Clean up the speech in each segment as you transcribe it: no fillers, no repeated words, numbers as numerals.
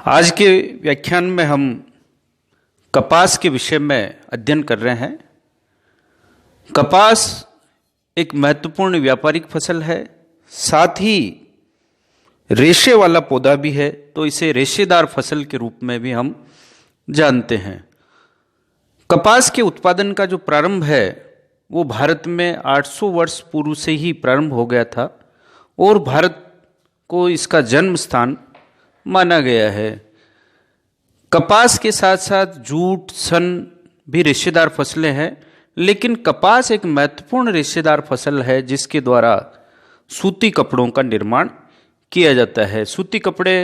आज के व्याख्यान में हम कपास के विषय में अध्ययन कर रहे हैं। कपास एक महत्वपूर्ण व्यापारिक फसल है, साथ ही रेशे वाला पौधा भी है, तो इसे रेशेदार फसल के रूप में भी हम जानते हैं। कपास के उत्पादन का जो प्रारंभ है वो भारत में 800 वर्ष पूर्व से ही प्रारंभ हो गया था और भारत को इसका जन्म स्थान माना गया है। कपास के साथ साथ जूट, सन भी रेशेदार फसलें हैं, लेकिन कपास एक महत्वपूर्ण रेशेदार फसल है जिसके द्वारा सूती कपड़ों का निर्माण किया जाता है। सूती कपड़े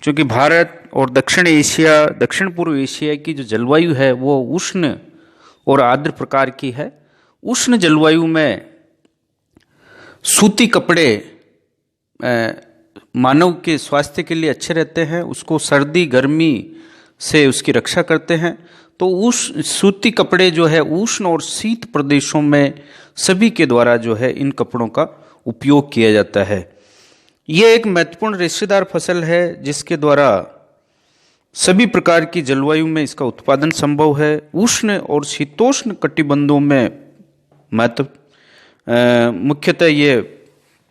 चूँकि भारत और दक्षिण पूर्व एशिया की जो जलवायु है वो उष्ण और आर्द्र प्रकार की है। उष्ण जलवायु में सूती कपड़े मानव के स्वास्थ्य के लिए अच्छे रहते हैं, उसको सर्दी गर्मी से उसकी रक्षा करते हैं। तो सूती कपड़े जो है उष्ण और शीत प्रदेशों में सभी के द्वारा जो है इन कपड़ों का उपयोग किया जाता है। ये एक महत्वपूर्ण रेशेदार फसल है जिसके द्वारा सभी प्रकार की जलवायु में इसका उत्पादन संभव है। उष्ण और शीतोष्ण कटिबंधों में मुख्यतः ये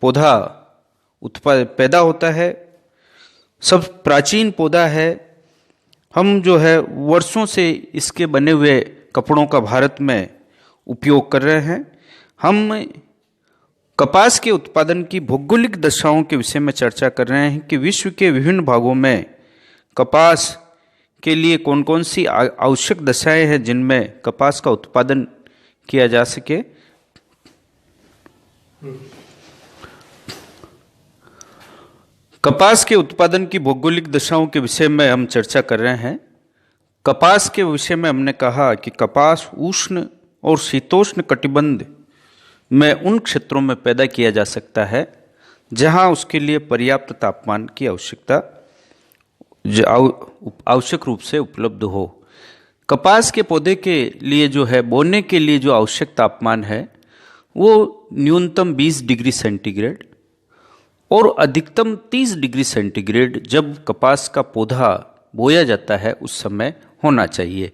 पौधा पैदा होता है। सब प्राचीन पौधा है। हम जो है वर्षों से इसके बने हुए कपड़ों का भारत में उपयोग कर रहे हैं। हम कपास के उत्पादन की भौगोलिक दशाओं के विषय में चर्चा कर रहे हैं कि विश्व के विभिन्न भागों में कपास के लिए कौन कौन सी आवश्यक दशाएं हैं जिनमें कपास का उत्पादन किया जा सके। कपास के उत्पादन की भौगोलिक दशाओं के विषय में हम चर्चा कर रहे हैं। कपास के विषय में हमने कहा कि कपास उष्ण और शीतोष्ण कटिबंध में उन क्षेत्रों में पैदा किया जा सकता है जहां उसके लिए पर्याप्त तापमान की आवश्यक रूप से उपलब्ध हो। कपास के पौधे के लिए जो है बोने के लिए जो आवश्यक तापमान है वो न्यूनतम 20 डिग्री सेंटीग्रेड और अधिकतम 30 डिग्री सेंटीग्रेड जब कपास का पौधा बोया जाता है उस समय होना चाहिए।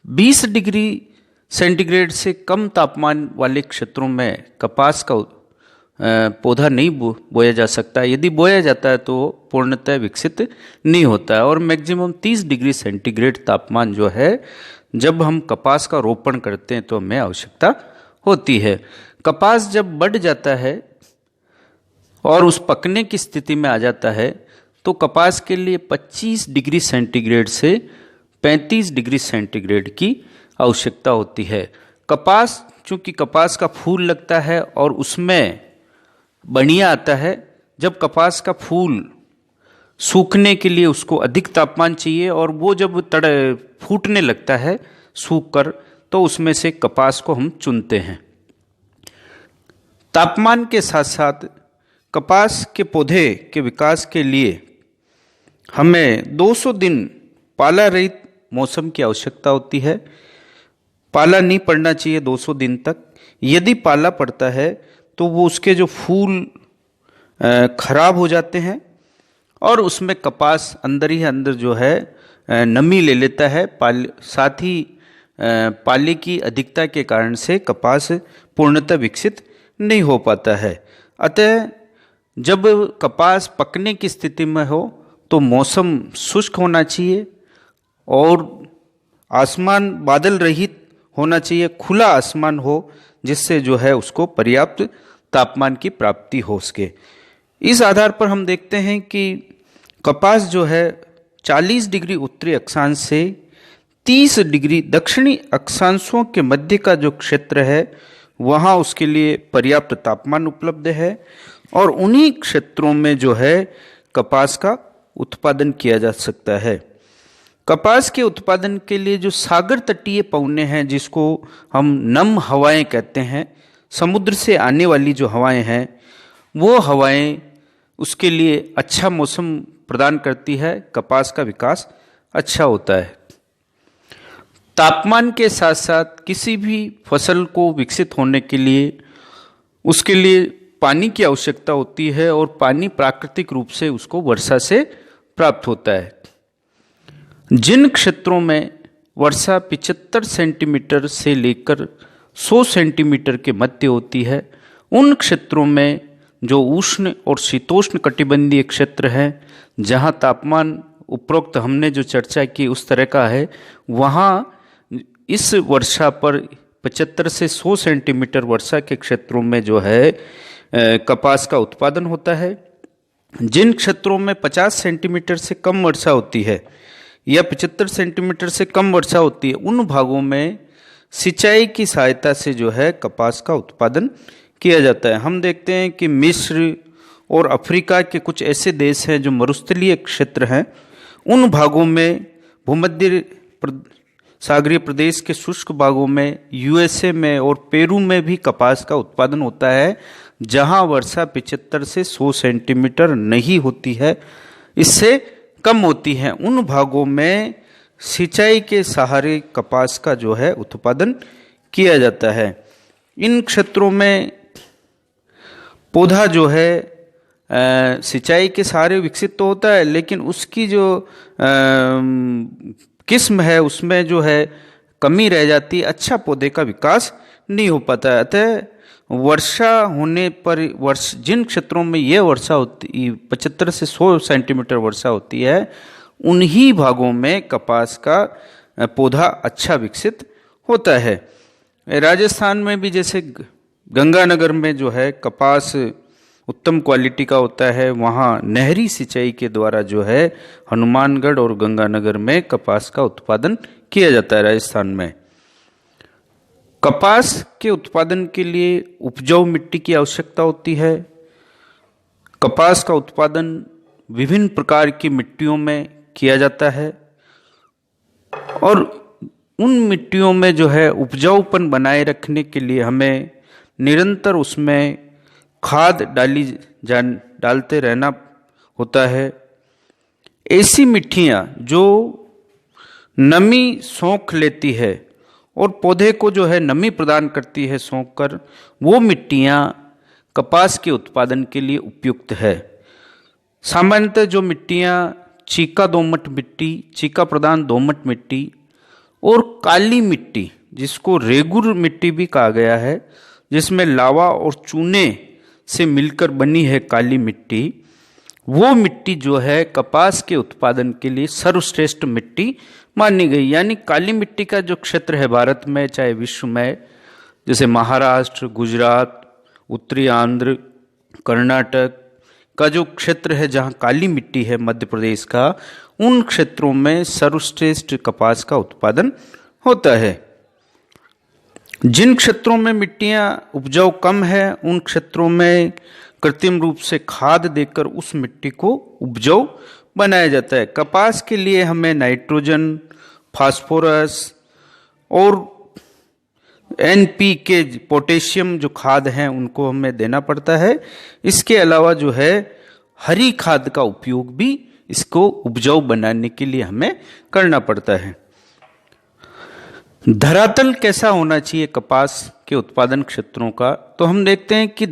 20 डिग्री सेंटीग्रेड से कम तापमान वाले क्षेत्रों में कपास का पौधा नहीं बोया जा सकता। यदि बोया जाता है तो पूर्णतः विकसित नहीं होता है। और मैक्सिमम 30 डिग्री सेंटीग्रेड तापमान जो है जब हम कपास का रोपण करते हैं तो हमें आवश्यकता होती है। कपास जब बढ़ जाता है और उस पकने की स्थिति में आ जाता है तो कपास के लिए 25 डिग्री सेंटीग्रेड से 35 डिग्री सेंटीग्रेड की आवश्यकता होती है। कपास चूंकि कपास का फूल लगता है और उसमें बढ़िया आता है, जब कपास का फूल सूखने के लिए उसको अधिक तापमान चाहिए और वो जब फूटने लगता है सूख कर तो उसमें से कपास को हम चुनते हैं। तापमान के साथ साथ कपास के पौधे के विकास के लिए हमें 200 दिन पाला रहित मौसम की आवश्यकता होती है। पाला नहीं पड़ना चाहिए 200 दिन तक। यदि पाला पड़ता है तो वो उसके जो फूल खराब हो जाते हैं और उसमें कपास अंदर ही अंदर जो है नमी ले लेता है। साथ ही पाले की अधिकता के कारण से कपास पूर्णतः विकसित नहीं हो पाता है। अतः जब कपास पकने की स्थिति में हो तो मौसम शुष्क होना चाहिए और आसमान बादल रहित होना चाहिए, खुला आसमान हो जिससे जो है उसको पर्याप्त तापमान की प्राप्ति हो सके। इस आधार पर हम देखते हैं कि कपास जो है 40 डिग्री उत्तरी अक्षांश से 30 डिग्री दक्षिणी अक्षांशों के मध्य का जो क्षेत्र है वहाँ उसके लिए पर्याप्त तापमान उपलब्ध है और उन्हीं क्षेत्रों में जो है कपास का उत्पादन किया जा सकता है। कपास के उत्पादन के लिए जो सागर तटीय पवने हैं जिसको हम नम हवाएं कहते हैं, समुद्र से आने वाली जो हवाएं हैं वो हवाएं उसके लिए अच्छा मौसम प्रदान करती है। कपास का विकास अच्छा होता है। तापमान के साथ साथ किसी भी फसल को विकसित होने के लिए उसके लिए पानी की आवश्यकता होती है और पानी प्राकृतिक रूप से उसको वर्षा से प्राप्त होता है। जिन क्षेत्रों में वर्षा 75 सेंटीमीटर से लेकर 100 सेंटीमीटर के मध्य होती है, उन क्षेत्रों में जो उष्ण और शीतोष्ण कटिबंधीय क्षेत्र हैं, जहां तापमान उपरोक्त हमने जो चर्चा की उस तरह का है, वहां इस वर्षा पर 75 से 100 सेंटीमीटर वर्षा के क्षेत्रों में जो है कपास का उत्पादन होता है। जिन क्षेत्रों में 50 सेंटीमीटर से कम वर्षा होती है या 75 सेंटीमीटर से कम वर्षा होती है, उन भागों में सिंचाई की सहायता से जो है कपास का उत्पादन किया जाता है। हम देखते हैं कि मिस्र और अफ्रीका के कुछ ऐसे देश हैं जो मरुस्थलीय क्षेत्र हैं, उन भागों में भूमध्य सागरीय प्रदेश के शुष्क भागों में, यूएसए में और पेरू में भी कपास का उत्पादन होता है, जहां वर्षा 75 से 100 सेंटीमीटर नहीं होती है, इससे कम होती है। उन भागों में सिंचाई के सहारे कपास का जो है उत्पादन किया जाता है। इन क्षेत्रों में पौधा जो है सिंचाई के सहारे विकसित तो होता है, लेकिन उसकी जो किस्म है उसमें जो है कमी रह जाती है, अच्छा पौधे का विकास नहीं हो पाता है। अतः वर्षा होने पर जिन क्षेत्रों में यह वर्षा होती 75 से 100 सेंटीमीटर वर्षा होती है, उन्हीं भागों में कपास का पौधा अच्छा विकसित होता है। राजस्थान में भी जैसे गंगानगर में जो है कपास उत्तम क्वालिटी का होता है, वहाँ नहरी सिंचाई के द्वारा जो है हनुमानगढ़ और गंगानगर में कपास का उत्पादन किया जाता है। राजस्थान में कपास के उत्पादन के लिए उपजाऊ मिट्टी की आवश्यकता होती है। कपास का उत्पादन विभिन्न प्रकार की मिट्टियों में किया जाता है और उन मिट्टियों में जो है उपजाऊपन बनाए रखने के लिए हमें निरंतर उसमें खाद डालते रहना होता है। ऐसी मिट्टियाँ जो नमी सोख लेती है और पौधे को जो है नमी प्रदान करती है सोख कर, वो मिट्टियाँ कपास के उत्पादन के लिए उपयुक्त है। सामान्यतः जो मिट्टियाँ चीका दोमट मिट्टी, चीका प्रधान दोमट मिट्टी और काली मिट्टी, जिसको रेगुर मिट्टी भी कहा गया है, जिसमें लावा और चूने से मिलकर बनी है काली मिट्टी, वो मिट्टी जो है कपास के उत्पादन के लिए सर्वश्रेष्ठ मिट्टी मानी गई। यानी काली मिट्टी का जो क्षेत्र है भारत में, चाहे विश्व में, जैसे महाराष्ट्र, गुजरात, उत्तरी आंध्र, कर्नाटक का जो क्षेत्र है जहाँ काली मिट्टी है, मध्य प्रदेश का, उन क्षेत्रों में सर्वश्रेष्ठ कपास का उत्पादन होता है। जिन क्षेत्रों में मिट्टियाँ उपजाऊ कम है, उन क्षेत्रों में कृत्रिम रूप से खाद देकर उस मिट्टी को उपजाऊ बनाया जाता है। कपास के लिए हमें नाइट्रोजन, फास्फोरस और NPK पोटेशियम जो खाद हैं उनको हमें देना पड़ता है। इसके अलावा जो है हरी खाद का उपयोग भी इसको उपजाऊ बनाने के लिए हमें करना पड़ता है। धरातल कैसा होना चाहिए कपास के उत्पादन क्षेत्रों का, तो हम देखते हैं कि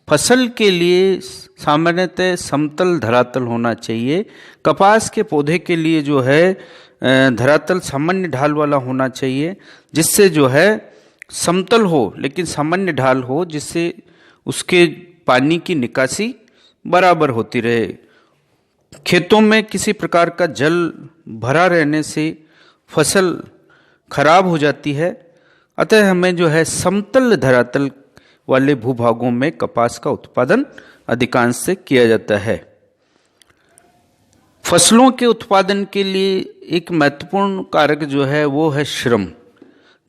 फसल के लिए सामान्यतः समतल धरातल होना चाहिए। कपास के पौधे के लिए जो है धरातल सामान्य ढाल वाला होना चाहिए, जिससे जो है समतल हो लेकिन सामान्य ढाल हो, जिससे उसके पानी की निकासी बराबर होती रहे। खेतों में किसी प्रकार का जल भरा रहने से फसल खराब हो जाती है, अतः हमें जो है समतल धरातल वाले भूभागों में कपास का उत्पादन अधिकांश से किया जाता है। फसलों के उत्पादन के लिए एक महत्वपूर्ण कारक जो है वो है श्रम।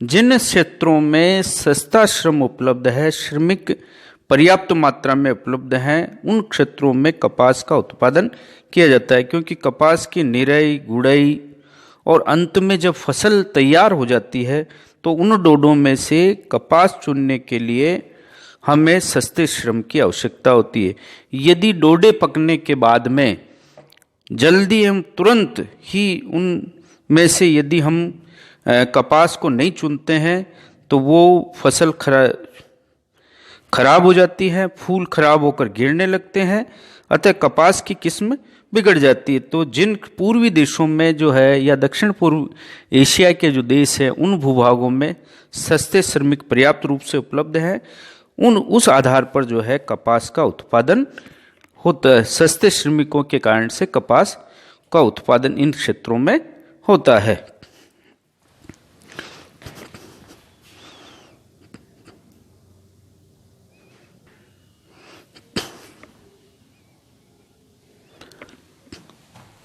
जिन क्षेत्रों में सस्ता श्रम उपलब्ध है, श्रमिक पर्याप्त मात्रा में उपलब्ध हैं, उन क्षेत्रों में कपास का उत्पादन किया जाता है, क्योंकि कपास की निराई, गुड़ाई और अंत में जब फसल तैयार हो जाती है तो उन डोडों में से कपास चुनने के लिए हमें सस्ते श्रम की आवश्यकता होती है। यदि डोडे पकने के बाद में जल्दी हम तुरंत ही उन में से यदि हम कपास को नहीं चुनते हैं तो वो फसल खराब हो जाती है, फूल खराब होकर गिरने लगते हैं। अतः कपास की किस्म बिगड़ जाती है। तो जिन पूर्वी देशों में जो है या दक्षिण पूर्व एशिया के जो देश हैं उन भूभागों में सस्ते श्रमिक पर्याप्त रूप से उपलब्ध हैं, उस आधार पर जो है कपास का उत्पादन होता है। सस्ते श्रमिकों के कारण से कपास का उत्पादन इन क्षेत्रों में होता है।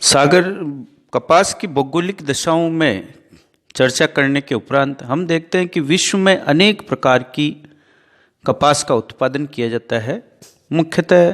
सागर कपास की भौगोलिक दशाओं में चर्चा करने के उपरांत हम देखते हैं कि विश्व में अनेक प्रकार की कपास का उत्पादन किया जाता है। मुख्यतः